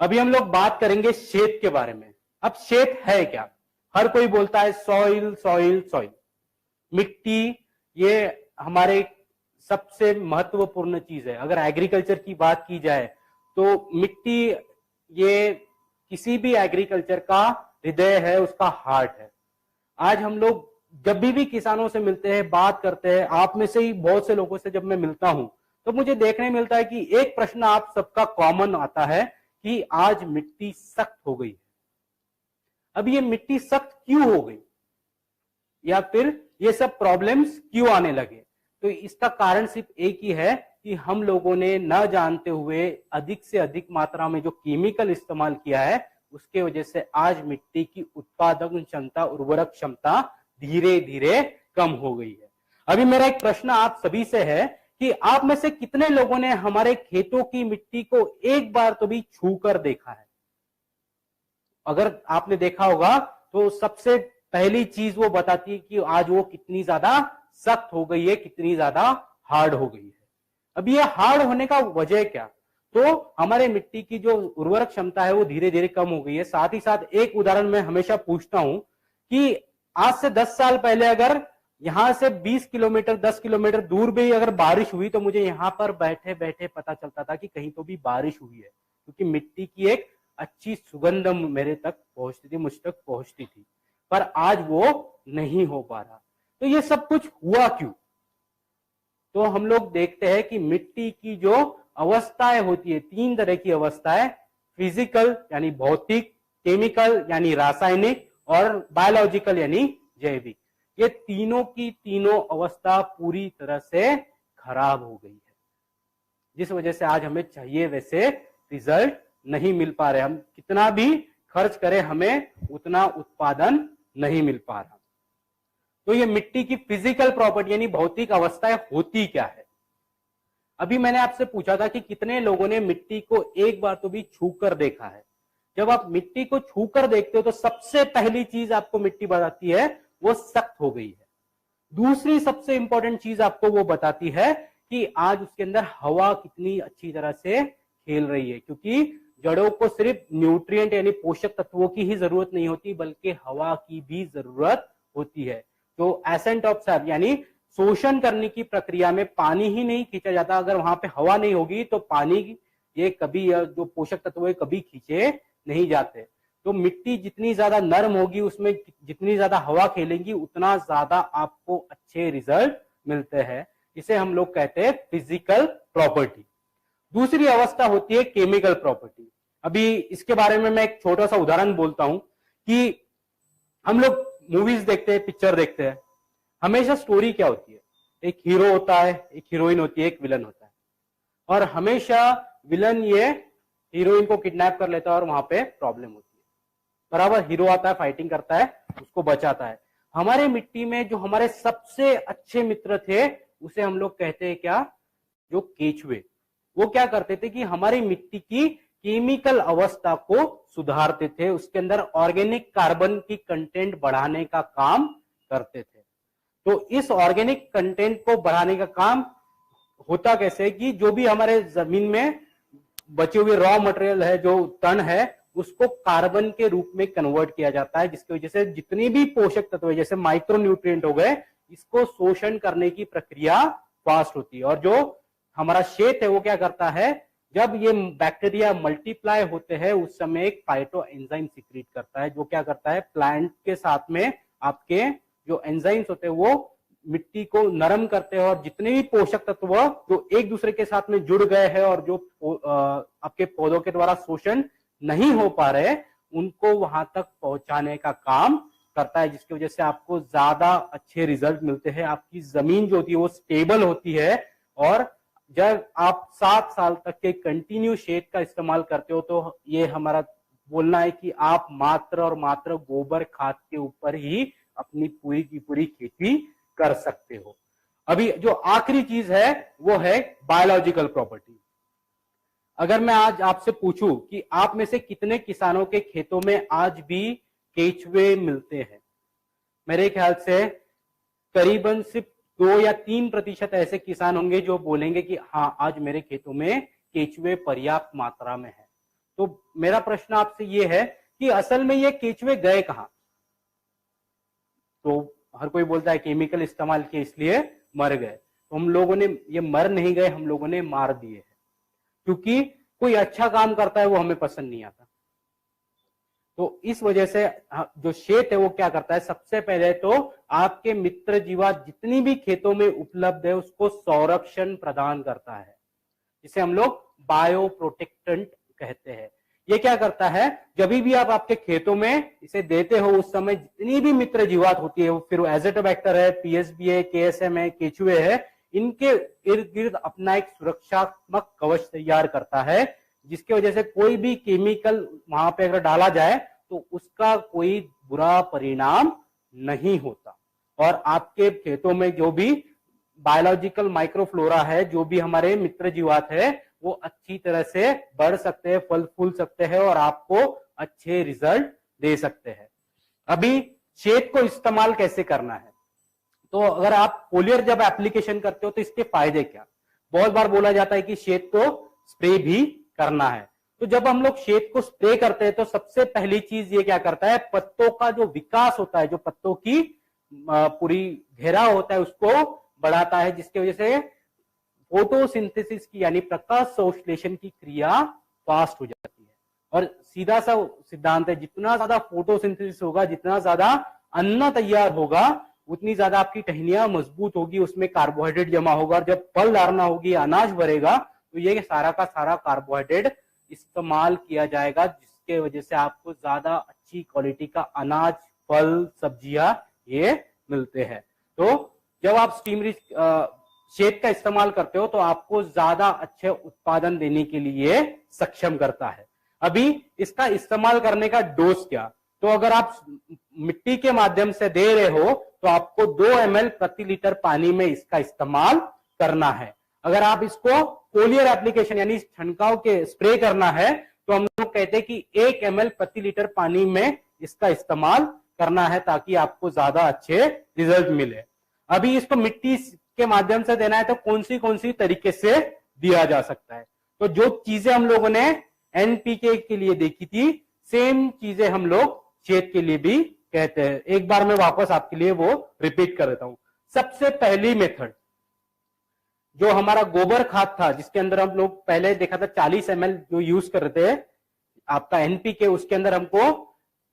अभी हम लोग बात करेंगे शेत के बारे में। अब शेत है क्या? हर कोई बोलता है सॉइल सॉइल सॉइल, मिट्टी। ये हमारे सबसे महत्वपूर्ण चीज है। अगर एग्रीकल्चर की बात की जाए तो मिट्टी ये किसी भी एग्रीकल्चर का हृदय है, उसका हार्ट है। आज हम लोग जब भी किसानों से मिलते हैं, बात करते हैं, आप में से ही बहुत से लोगों से जब मैं मिलता हूं तो मुझे देखने मिलता है कि एक प्रश्न आप सबका कॉमन आता है कि आज मिट्टी सख्त हो गई है। अब ये मिट्टी सख्त क्यों हो गई, या फिर ये सब प्रॉब्लम्स क्यों आने लगे? तो इसका कारण सिर्फ एक ही है कि हम लोगों ने न जानते हुए अधिक से अधिक मात्रा में जो केमिकल इस्तेमाल किया है, उसके वजह से आज मिट्टी की उत्पादन क्षमता, उर्वरक क्षमता धीरे धीरे कम हो गई है। अभी मेरा एक प्रश्न आप सभी से है कि आप में से कितने लोगों ने हमारे खेतों की मिट्टी को एक बार तो भी छू कर देखा है? अगर आपने देखा होगा तो सबसे पहली चीज वो बताती है कि आज वो कितनी ज्यादा सख्त हो गई है, कितनी ज्यादा हार्ड हो गई है। अब ये हार्ड होने का वजह क्या? तो हमारे मिट्टी की जो उर्वरक क्षमता है वो धीरे धीरे कम हो गई है। साथ ही साथ एक उदाहरण मैं हमेशा पूछता हूं कि आज से 10 साल पहले अगर यहां से 20 किलोमीटर 10 किलोमीटर दूर भी अगर बारिश हुई तो मुझे यहां पर बैठे बैठे पता चलता था कि कहीं तो भी बारिश हुई है, क्योंकि मिट्टी की एक अच्छी सुगंध मेरे तक पहुंचती थी, मुझ तक पहुंचती थी। पर आज वो नहीं हो पा रहा। तो ये सब कुछ हुआ क्यों? तो हम लोग देखते हैं कि मिट्टी की जो अवस्थाएं होती है, 3 तरह की अवस्थाएं, फिजिकल यानी भौतिक, केमिकल यानी रासायनिक, और बायोलॉजिकल यानी जैविक। ये तीनों की तीनों अवस्था पूरी तरह से खराब हो गई है, जिस वजह से आज हमें चाहिए वैसे रिजल्ट नहीं मिल पा रहे। हम कितना भी खर्च करें हमें उतना उत्पादन नहीं मिल पा रहा। तो ये मिट्टी की फिजिकल प्रॉपर्टी यानी भौतिक अवस्थाएं होती क्या है? अभी मैंने आपसे पूछा था कि कितने लोगों ने मिट्टी को एक बार तो भी छू कर देखा है। जब आप मिट्टी को छू कर देखते हो तो सबसे पहली चीज आपको मिट्टी बताती है वो सख्त हो गई है। दूसरी सबसे इंपॉर्टेंट चीज आपको वो बताती है कि आज उसके अंदर हवा कितनी अच्छी तरह से खेल रही है, क्योंकि जड़ों को सिर्फ न्यूट्रिएंट यानी पोषक तत्वों की ही जरूरत नहीं होती, बल्कि हवा की भी जरूरत होती है। तो एसेंट ऑफ सैप यानी शोषण करने की प्रक्रिया में पानी ही नहीं खींचा जाता। अगर वहां पे हवा नहीं होगी तो पानी ये कभी जो पोषक तत्व है कभी खींचे नहीं जाते। तो मिट्टी जितनी ज्यादा नरम होगी, उसमें जितनी ज्यादा हवा खेलेंगी, उतना ज्यादा आपको अच्छे रिजल्ट मिलते हैं। इसे हम लोग कहते हैं फिजिकल प्रॉपर्टी। दूसरी अवस्था होती है केमिकल प्रॉपर्टी। अभी इसके बारे में मैं एक छोटा सा उदाहरण बोलता हूं कि हम लोग मूवीज देखते हैं, पिक्चर देखते हैं, हमेशा स्टोरी क्या होती है? एक हीरो होता है, एक हीरोइन होती है, एक विलन होता है, और हमेशा विलन ये हीरोइन को किडनैप कर लेता है और वहां पे प्रॉब्लम होती है। बराबर हीरो आता है, फाइटिंग करता है, उसको बचाता है। हमारे मिट्टी में जो हमारे सबसे अच्छे मित्र थे उसे हम लोग कहते हैं क्या? जो केचुए। वो क्या करते थे कि हमारी मिट्टी की केमिकल अवस्था को सुधारते थे, उसके अंदर ऑर्गेनिक कार्बन की कंटेंट बढ़ाने का काम करते थे। तो इस ऑर्गेनिक कंटेंट को बढ़ाने का काम होता कैसे कि जो भी हमारे जमीन में बचे हुए रॉ मटेरियल है, जो तन है, उसको कार्बन के रूप में कन्वर्ट किया जाता है, जिसकी वजह से जितनी भी पोषक तत्व है जैसे माइक्रो न्यूट्रिएंट हो गए, इसको शोषण करने की प्रक्रिया फास्ट होती है। और जो हमारा शेत है वो क्या करता है, जब ये बैक्टीरिया मल्टीप्लाई होते हैं उस समय एक फाइटो एंजाइम सीक्रेट करता है, जो क्या करता है प्लांट के साथ में आपके जो एंजाइम्स होते हैं वो मिट्टी को नरम करते हैं, और जितने भी पोषक तत्व जो एक दूसरे के साथ में जुड़ गए हैं और जो आपके पौधों के द्वारा शोषण नहीं हो पा रहे, उनको वहां तक पहुंचाने का काम करता है, जिसकी वजह से आपको ज्यादा अच्छे रिजल्ट मिलते हैं। आपकी जमीन जो होती है वो स्टेबल होती है, और जब आप 7 साल तक के कंटिन्यू शेड का इस्तेमाल करते हो तो ये हमारा बोलना है कि आप मात्र और मात्र गोबर खाद के ऊपर ही अपनी पूरी की पूरी खेती कर सकते हो। अभी जो आखिरी चीज है वो है बायोलॉजिकल प्रॉपर्टी। अगर मैं आज आपसे पूछूं कि आप में से कितने किसानों के खेतों में आज भी केचुए मिलते हैं, मेरे ख्याल से करीबन सिर्फ 2 या 3% ऐसे किसान होंगे जो बोलेंगे कि हाँ आज मेरे खेतों में केचुए पर्याप्त मात्रा में है। तो मेरा प्रश्न आपसे ये है कि असल में ये केचुए गए कहां? तो हर कोई बोलता है केमिकल इस्तेमाल किए इसलिए मर गए। तो हम लोगों ने ये मर नहीं गए, हम लोगों ने मार दिए हैं, क्योंकि कोई अच्छा काम करता है वो हमें पसंद नहीं आता। तो इस वजह से जो शेत है वो क्या करता है, सबसे पहले तो आपके मित्र जीवा जितनी भी खेतों में उपलब्ध है उसको संरक्षण प्रदान करता है, जिसे हम लोग बायो प्रोटेक्टेंट कहते हैं। ये क्या करता है, जब भी आप आपके खेतों में इसे देते हो उस समय जितनी भी मित्र जीवात होती है, फिर वो एज़ोटोबैक्टर है, पीएसबी है, केएसएम है, केचुए है, इनके इर्द गिर्द अपना एक सुरक्षात्मक कवच तैयार करता है, जिसकी वजह से कोई भी केमिकल वहां पे अगर डाला जाए तो उसका कोई बुरा परिणाम नहीं होता। और आपके खेतों में जो भी बायोलॉजिकल माइक्रोफ्लोरा है, जो भी हमारे मित्र जीवात है, वो अच्छी तरह से बढ़ सकते हैं, फल फूल सकते हैं और आपको अच्छे रिजल्ट दे सकते हैं। अभी शेत को इस्तेमाल कैसे करना है, तो अगर आप फोलियर जब एप्लीकेशन करते हो तो इसके फायदे क्या? बहुत बार बोला जाता है कि शेत को स्प्रे भी करना है। तो जब हम लोग शेत को स्प्रे करते हैं तो सबसे पहली चीज ये क्या करता है, पत्तों का जो विकास होता है, जो पत्तों की पूरी घेराव होता है उसको बढ़ाता है, जिसकी वजह से फोटोसिंथेसिस की यानी प्रकाश संश्लेषण की क्रिया फास्ट हो जाती है। और सीधा सा सिद्धांत है, जितना ज्यादा फोटोसिंथेसिस होगा, जितना ज्यादा अन्न तैयार होगा, उतनी ज्यादा आपकी टहनियां मजबूत होगी, उसमें कार्बोहाइड्रेट जमा होगा, और जब फल धारणा होगी, अनाज भरेगा, तो ये सारा का सारा कार्बोहाइड्रेट इस्तेमाल किया जाएगा, जिसके वजह से आपको ज्यादा अच्छी क्वालिटी का अनाज, फल, सब्जियां ये मिलते हैं। तो जब आप स्टीम रिच शेत का इस्तेमाल करते हो तो आपको ज्यादा अच्छे उत्पादन देने के लिए सक्षम करता है। अभी इसका इस्तेमाल करने का डोज क्या, तो अगर आप मिट्टी के माध्यम से दे रहे हो तो आपको 2 ml प्रति लीटर पानी में इसका इस्तेमाल करना है। अगर आप इसको फोलियर एप्लीकेशन यानी छंटकाव के स्प्रे करना है तो हम लोग कहते हैं कि 1 ml प्रति लीटर पानी में इसका इस्तेमाल करना है, ताकि आपको ज्यादा अच्छे रिजल्ट मिले। अभी इसको मिट्टी के माध्यम से देना है तो कौन सी तरीके से दिया जा सकता है, तो जो चीजें हम लोगों ने एनपीके के लिए देखी थी, सेम चीजें हम लोग शेत के लिए भी कहते हैं। एक बार मैं वापस आपके लिए वो रिपीट कर देता हूं। सबसे पहली मेथड जो हमारा गोबर खाद था, जिसके अंदर हम लोग पहले देखा था 40 ml जो यूज कर रहे थे आपका एनपीके, उसके अंदर हमको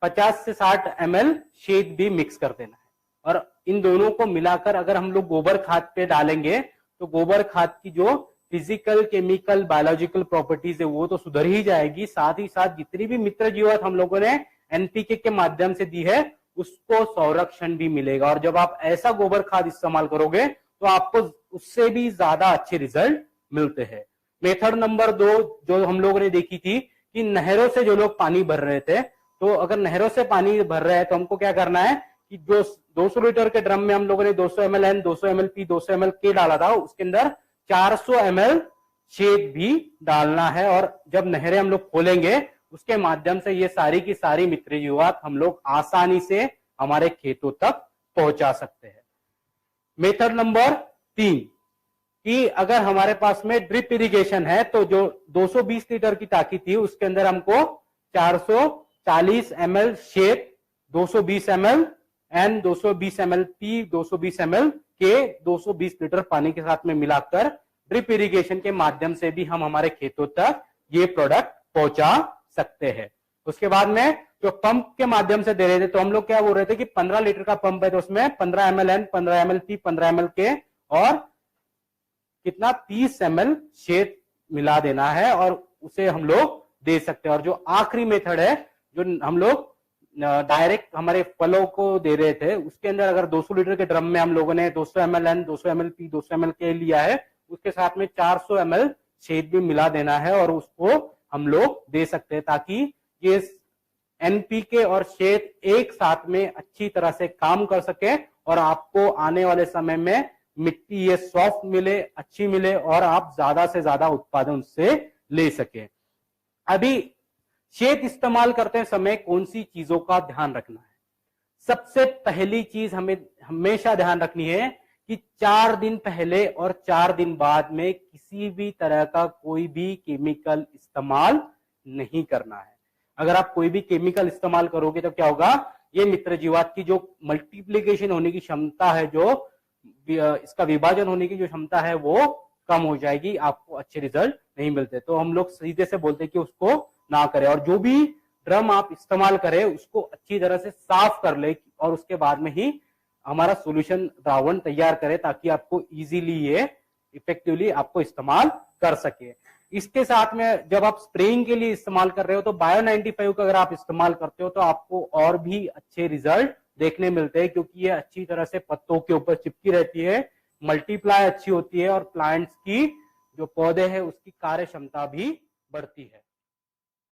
50 से 60 ml शेत भी मिक्स कर देना है। और इन दोनों को मिलाकर अगर हम लोग गोबर खाद पे डालेंगे तो गोबर खाद की जो फिजिकल, केमिकल, बायोलॉजिकल प्रॉपर्टीज है वो तो सुधर ही जाएगी, साथ ही साथ जितनी भी मित्र जीवात हम लोगों ने एनपीके के माध्यम से दी है उसको संरक्षण भी मिलेगा। और जब आप ऐसा गोबर खाद इस्तेमाल करोगे तो आपको उससे भी ज्यादा अच्छे रिजल्ट मिलते हैं। मेथड नंबर 2 जो हम लोगों ने देखी थी कि नहरों से जो लोग पानी भर रहे थे, तो अगर नहरों से पानी भर रहे हैं तो हमको क्या करना है कि जो 200 लीटर के ड्रम में हम लोगों ने 200 ml N, 200 ml P, 200 ml K डाला था, उसके अंदर 400 ml शेक भी डालना है। और जब नहरें हम लोग खोलेंगे उसके माध्यम से ये सारी की सारी मित्र जीवात हम लोग आसानी से हमारे खेतों तक पहुंचा सकते हैं। मेथड नंबर 3 कि अगर हमारे पास में ड्रिप इरिगेशन है तो जो 220 लीटर की टाकी थी उसके अंदर हमको 440 ml shake, 220 ml N, 220 ml P, 220 ml K 220 litre पानी के साथ में मिलाकर ड्रिप इरिगेशन के माध्यम से भी हम हमारे खेतों तक ये प्रोडक्ट पहुंचा सकते हैं। उसके बाद में जो पंप के माध्यम से दे रहे थे तो हम लोग क्या बोल रहे थे कि 15 लीटर का पंप है तो उसमें 15 ml N, 15 ml P, 15 ml K और कितना 30 ml शेत मिला देना है और उसे हम लोग दे सकते हैं। और जो आखिरी मेथड है जो हम लोग डायरेक्ट हमारे फलों को दे रहे थे, उसके अंदर अगर 200 लीटर के ड्रम में हम लोगों ने 200 ml N, 200 ml P, 200 ml K लिया है, उसके साथ में 400 ml शेत भी मिला देना है और उसको हम लोग दे सकते हैं, ताकि ये एनपीके और शेत एक साथ में अच्छी तरह से काम कर सके और आपको आने वाले समय में मिट्टी ये सॉफ्ट मिले, अच्छी मिले और आप ज्यादा से ज्यादा उत्पादन उससे ले सके। अभी शेत इस्तेमाल करते समय कौन सी चीजों का ध्यान रखना है? सबसे पहली चीज हमें हमेशा ध्यान रखनी है कि 4 दिन पहले और 4 दिन बाद में किसी भी तरह का कोई भी केमिकल इस्तेमाल नहीं करना है। अगर आप कोई भी केमिकल इस्तेमाल करोगे तो क्या होगा, ये मित्र जीवात की जो मल्टीप्लीकेशन होने की क्षमता है, जो इसका विभाजन होने की जो क्षमता है वो कम हो जाएगी, आपको अच्छे रिजल्ट नहीं मिलते। तो हम लोग सीधे से बोलते हैं कि उसको ना करें, और जो भी ड्रम आप इस्तेमाल करें उसको अच्छी तरह से साफ कर ले और उसके बाद में ही हमारा सॉल्यूशन द्रावण तैयार करें, ताकि आपको इजीली ये इफेक्टिवली आपको इस्तेमाल कर सके। इसके साथ में जब आप स्प्रेइंग के लिए इस्तेमाल कर रहे हो तो बायो 95 का अगर आप इस्तेमाल करते हो तो आपको और भी अच्छे रिजल्ट देखने मिलते हैं, क्योंकि ये अच्छी तरह से पत्तों के ऊपर चिपकी रहती है, मल्टीप्लाई अच्छी होती है और प्लांट्स की जो पौधे हैं उसकी कार्य क्षमता भी बढ़ती है।